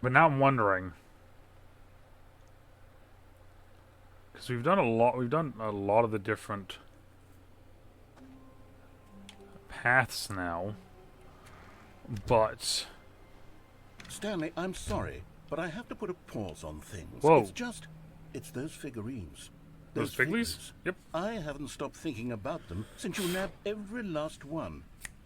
But now I'm wondering, because we've done a lot. We've done a lot of the different paths now. But Stanley, I'm sorry, but I have to put a pause on things. whoa, It's those figurines. those Those figlies? figures. Yep. I haven't stopped thinking about them since you nabbed every last one.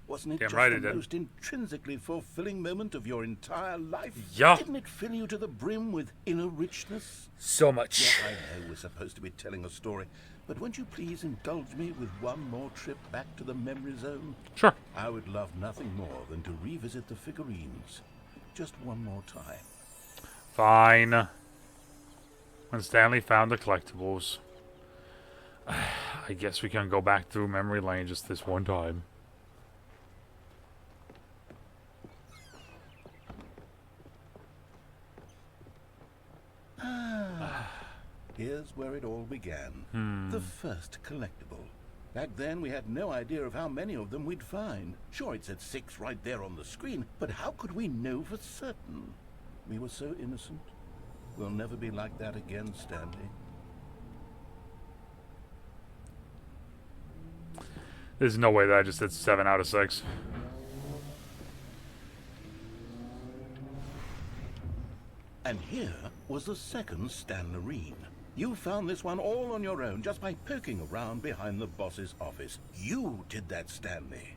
Wasn't it Damn just right the it did. most intrinsically fulfilling moment of your entire life? Yeah. Didn't it fill you to the brim with inner richness? So much. Yes, I know we're supposed to be telling a story, but won't you please indulge me with one more trip back to the memory zone? Sure. I would love nothing more than to revisit the figurines. Just one more time. Fine. When Stanley found the collectibles, I guess we can go back through memory lane just this one time. Here's where it all began. The first collectible. Back then, we had no idea of how many of them we'd find. Sure, it said 6 right there on the screen, but how could we know for certain? We were so innocent. We'll never be like that again, Stanley. There's no way that I just said 7 out of 6. And here was the second Stanlerine. You found this one all on your own just by poking around behind the boss's office. You did that, Stanley.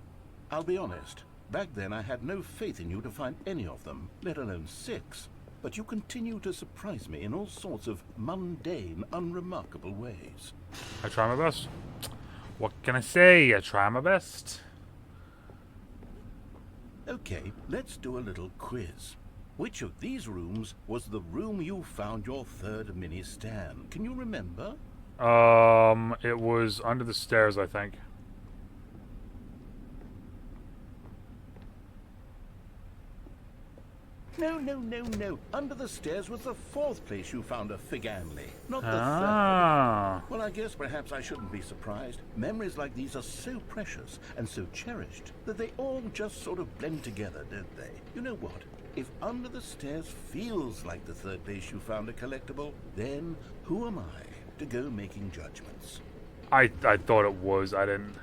I'll be honest. Back then, I had no faith in you to find any of them, let alone 6. But you continue to surprise me in all sorts of mundane, unremarkable ways. I try my best. What can I say? I try my best. Okay, let's do a little quiz. Which of these rooms was the room you found your third mini Stan? Can you remember? It was under the stairs, I think. No. Under the stairs was the 4th place you found a Figanley, not the 3rd. Ah. Well, I guess perhaps I shouldn't be surprised. Memories like these are so precious and so cherished that they all just sort of blend together, don't they? You know what? If under the stairs feels like the 3rd place you found a collectible, then who am I to go making judgments? I thought it was. I didn't.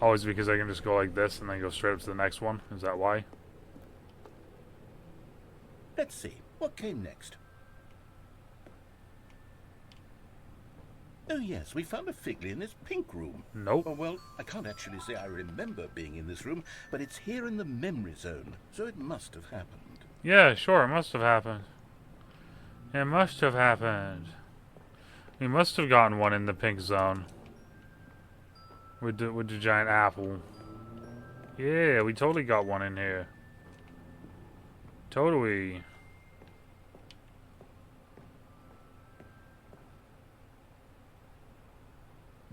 Oh, is it because I can just go like this and then go straight up to the next one? Is that why? Let's see. What came next? Oh yes, we found a Figley in this pink room. Nope. Oh, well, I can't actually say I remember being in this room, but it's here in the memory zone, so it must have happened. Yeah, sure. It must have happened. It must have happened. We must have gotten one in the pink zone. With the giant apple. Yeah, we totally got one in here. Totally.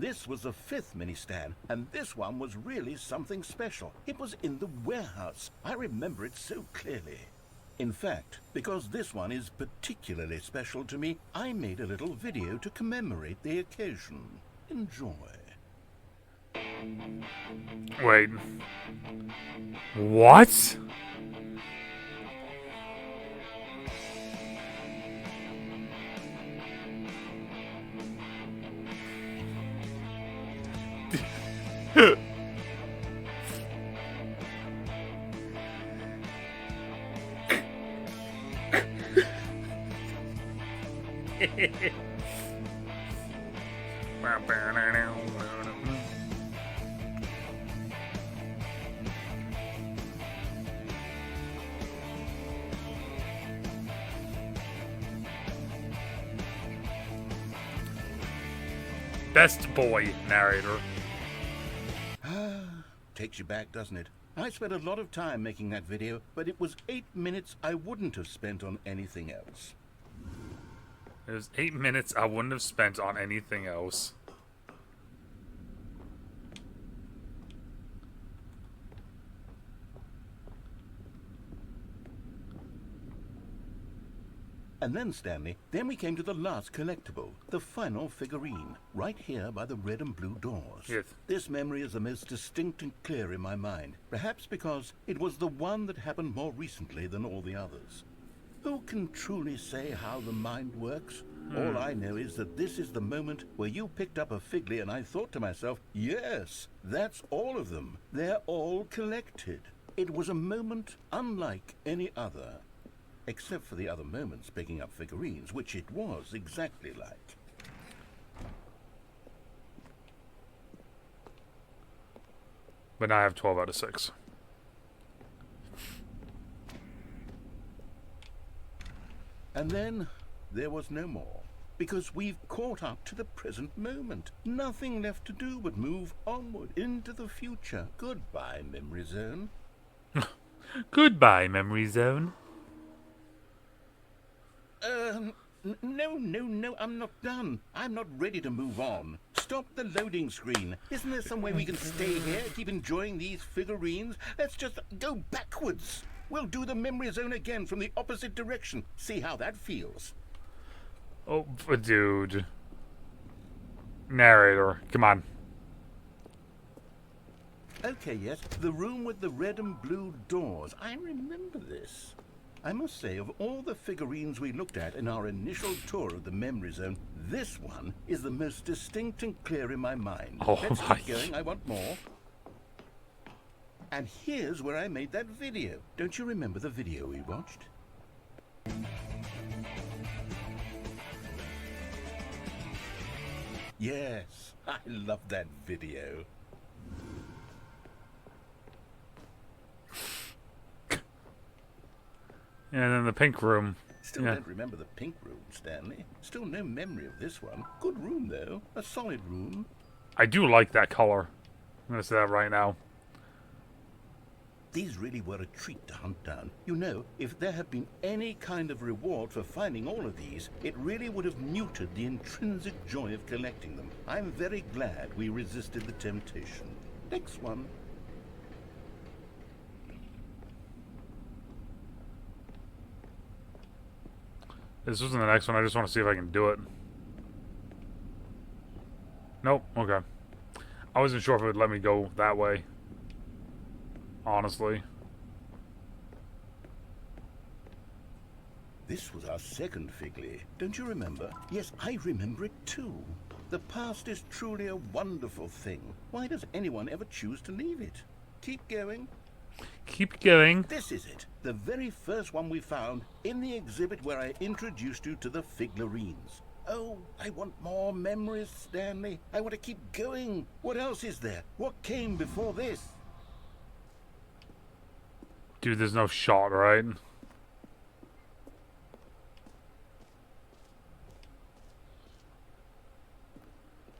This was the 5th mini Stan, and this one was really something special. It was in the warehouse. I remember it so clearly. In fact, because this one is particularly special to me, I made a little video to commemorate the occasion. Enjoy. Wait. What? Best boy narrator. Takes you back, doesn't it? I spent a lot of time making that video, but it was 8 minutes I wouldn't have spent on anything else. It was 8 minutes I wouldn't have spent on anything else. And then, Stanley, then we came to the last collectible, the final figurine, right here by the red and blue doors. Yes. This memory is the most distinct and clear in my mind, perhaps because it was the one that happened more recently than all the others. Who can truly say how the mind works? All I know is that this is the moment where you picked up a Figly and I thought to myself, yes, that's all of them. They're all collected. It was a moment unlike any other. Except for the other moments picking up figurines, which it was exactly like. But now I have 12 out of 6. And then there was no more. Because we've caught up to the present moment. Nothing left to do but move onward into the future. Goodbye, Memory Zone. Goodbye, Memory Zone. No, I'm not done. I'm not ready to move on. Stop the loading screen. Isn't there some way we can stay here, keep enjoying these figurines? Let's just go backwards. We'll do the Memory Zone again from the opposite direction. See how that feels. Oh, dude. Narrator, come on. Okay, yes, the room with the red and blue doors. I remember this. I must say, of all the figurines we looked at in our initial tour of the Memory Zone, this one is the most distinct and clear in my mind. Oh, Let's my. keep going, I want more. And here's where I made that video. Don't you remember the video we watched? Yes, I love that video. And then the pink room. Still Yeah. don't remember the pink room, Stanley. Still no memory of this one. Good room, though. A solid room. I do like that color. I'm going to say that right now. These really were a treat to hunt down. You know, if there had been any kind of reward for finding all of these, it really would have muted the intrinsic joy of collecting them. I'm very glad we resisted the temptation. Next one. This isn't the next one. I just want to see if I can do it. Nope. Okay. I wasn't sure if it would let me go that way. Honestly. This was our second Figly. Don't you remember? Yes, I remember it too. The past is truly a wonderful thing. Why does anyone ever choose to leave it? Keep going. Keep going. This is it. The very first one we found in the exhibit where I introduced you to the figurines. Oh, I want more memories, Stanley. I want to keep going. What else is there? What came before this? Dude, there's no shot, right?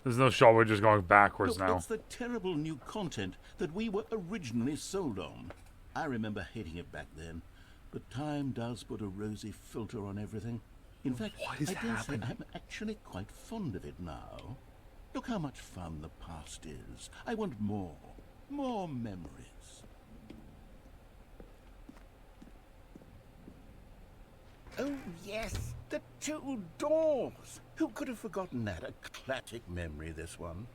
There's no shot. We're just going backwards Look, now. it's the terrible new content that we were originally sold on. I remember hating it back then, but time does put a rosy filter on everything. In fact, What is I dare say happening? I'm actually quite fond of it now. Look how much fun the past is. I want more. More memories. Oh, yes, the two doors. Who could have forgotten that? A classic memory, this one.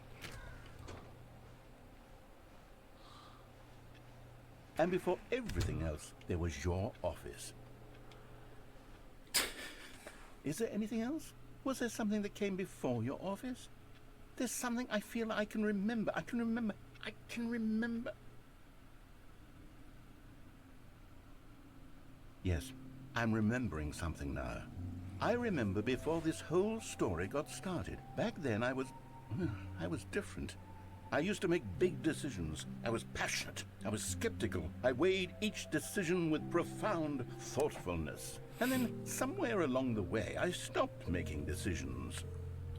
And before everything else, there was your office. Is there anything else? Was there something that came before your office? There's something I feel I can remember. I can remember. Yes, I'm remembering something now. I remember before this whole story got started. Back then I was different. I used to make big decisions. I was passionate. I was skeptical. I weighed each decision with profound thoughtfulness. And then somewhere along the way, I stopped making decisions.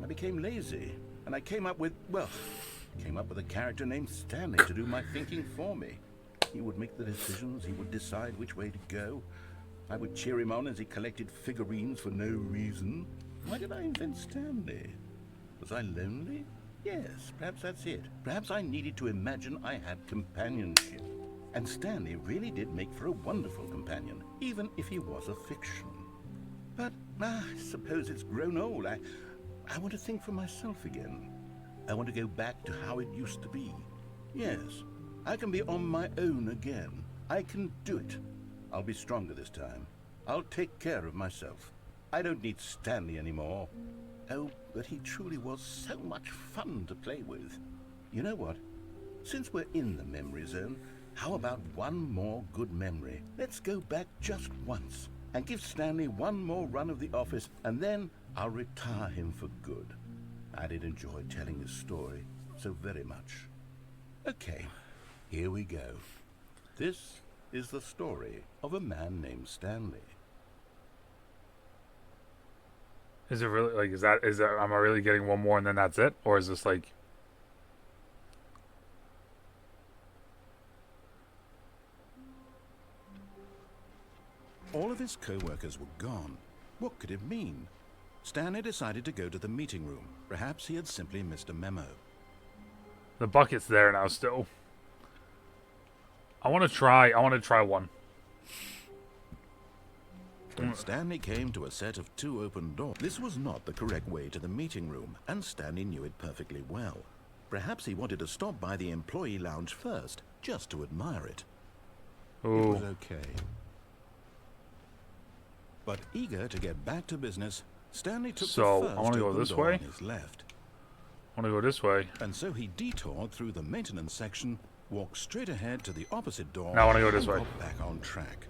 I became lazy. And I came up with a character named Stanley to do my thinking for me. He would make the decisions. He would decide which way to go. I would cheer him on as he collected figurines for no reason. Why did I invent Stanley? Was I lonely? Yes, perhaps that's it. Perhaps I needed to imagine I had companionship. And Stanley really did make for a wonderful companion, even if he was a fiction. But I suppose it's grown old. I want to think for myself again. I want to go back to how it used to be. Yes, I can be on my own again. I can do it. I'll be stronger this time. I'll take care of myself. I don't need Stanley anymore. Oh, but he truly was so much fun to play with. You know what? Since we're in the memory zone, how about one more good memory? Let's go back just once and give Stanley one more run of the office, and then I'll retire him for good. I did enjoy telling his story so very much. Okay, here we go. This is the story of a man named Stanley. Is it really, like, is that, am I really getting one more and then that's it? Or is this like... All of his co-workers were gone. What could it mean? Stanley decided to go to the meeting room. Perhaps he had simply missed a memo. The bucket's there now still. I want to try one. When Stanley came to a set of 2 open doors, this was not the correct way to the meeting room, and Stanley knew it perfectly well. Perhaps he wanted to stop by the employee lounge first, just to admire it. Ooh. It was okay. But eager to get back to business, Stanley took the first I want to go open this door way. on his left. I want to go this way. And so he detoured through the maintenance section, walked straight ahead to the opposite door, Now I want to go this and way. got back on track.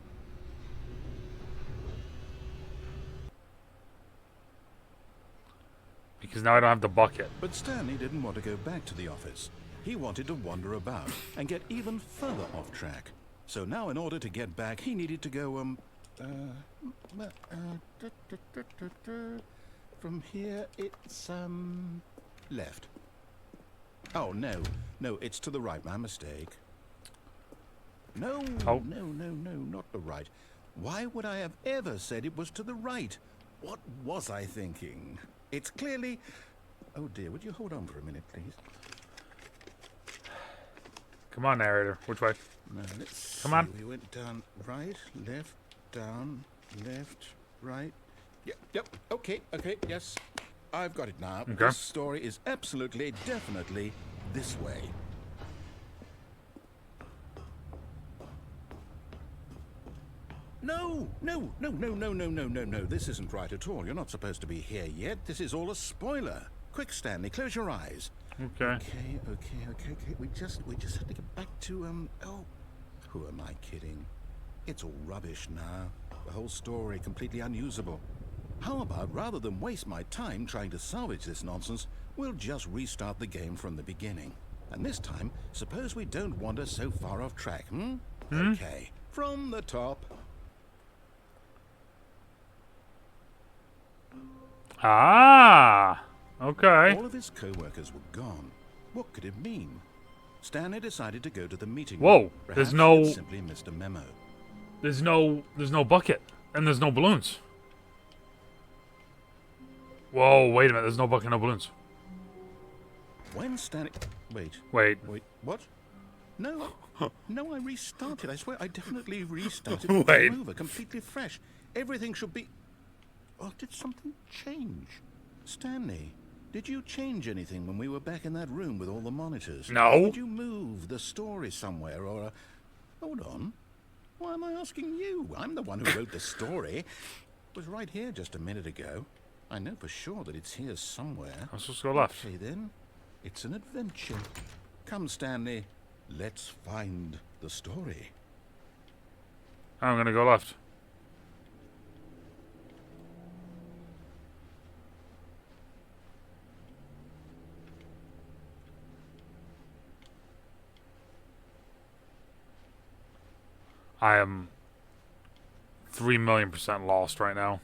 Because now I don't have the bucket. But Stanley didn't want to go back to the office. He wanted to wander about and get even further off track. So now in order to get back, he needed to go, from here it's, left. Oh, no, it's to the right, my mistake. No, Oh. no, not the right. Why would I have ever said it was to the right? What was I thinking? It's clearly... Oh dear, would you hold on for a minute, please? Come on, narrator. Which way? No, let's Come see. on. We went down, right, left, down, left, right. Yep, okay, yes. I've got it now. Okay. This story is absolutely, definitely this way. No. This isn't right at all. You're not supposed to be here yet. This is all a spoiler. Quick, Stanley, close your eyes. Okay. Okay. We just have to get back to, oh, who am I kidding? It's all rubbish now. The whole story completely unusable. How about, rather than waste my time trying to salvage this nonsense, we'll just restart the game from the beginning. And this time, suppose we don't wander so far off track, Okay, from the top. Ah! Okay. All of his co-workers were gone. What could it mean? Stanley decided to go to the meeting Whoa, room. there's Perhaps he no- had simply missed a memo. There's no bucket. And there's no balloons. Whoa, wait a minute. There's no bucket, no balloons. When Stanley... Wait, what? No, I restarted. I swear, I definitely restarted. It Wait. came over completely fresh. Everything should be... Oh, did something change? Stanley, did you change anything when we were back in that room with all the monitors? No. Did you move the story somewhere or... Hold on. Why am I asking you? I'm the one who wrote the story. It was right here just a minute ago. I know for sure that it's here somewhere. I'm supposed to go left. Okay, then. It's an adventure. Come, Stanley. Let's find the story. I'm gonna go left. I am 3,000,000% lost right now.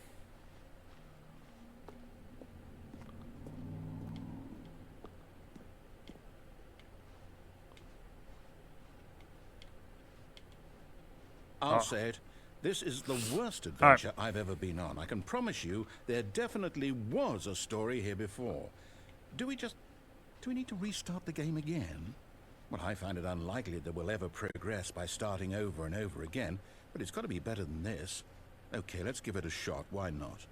I'll say it. This is the worst adventure I've ever been on. I can promise you there definitely was a story here before. Do we need to restart the game again? Well, I find it unlikely that we'll ever progress by starting over and over again, but it's got to be better than this. Okay, let's give it a shot. Why not?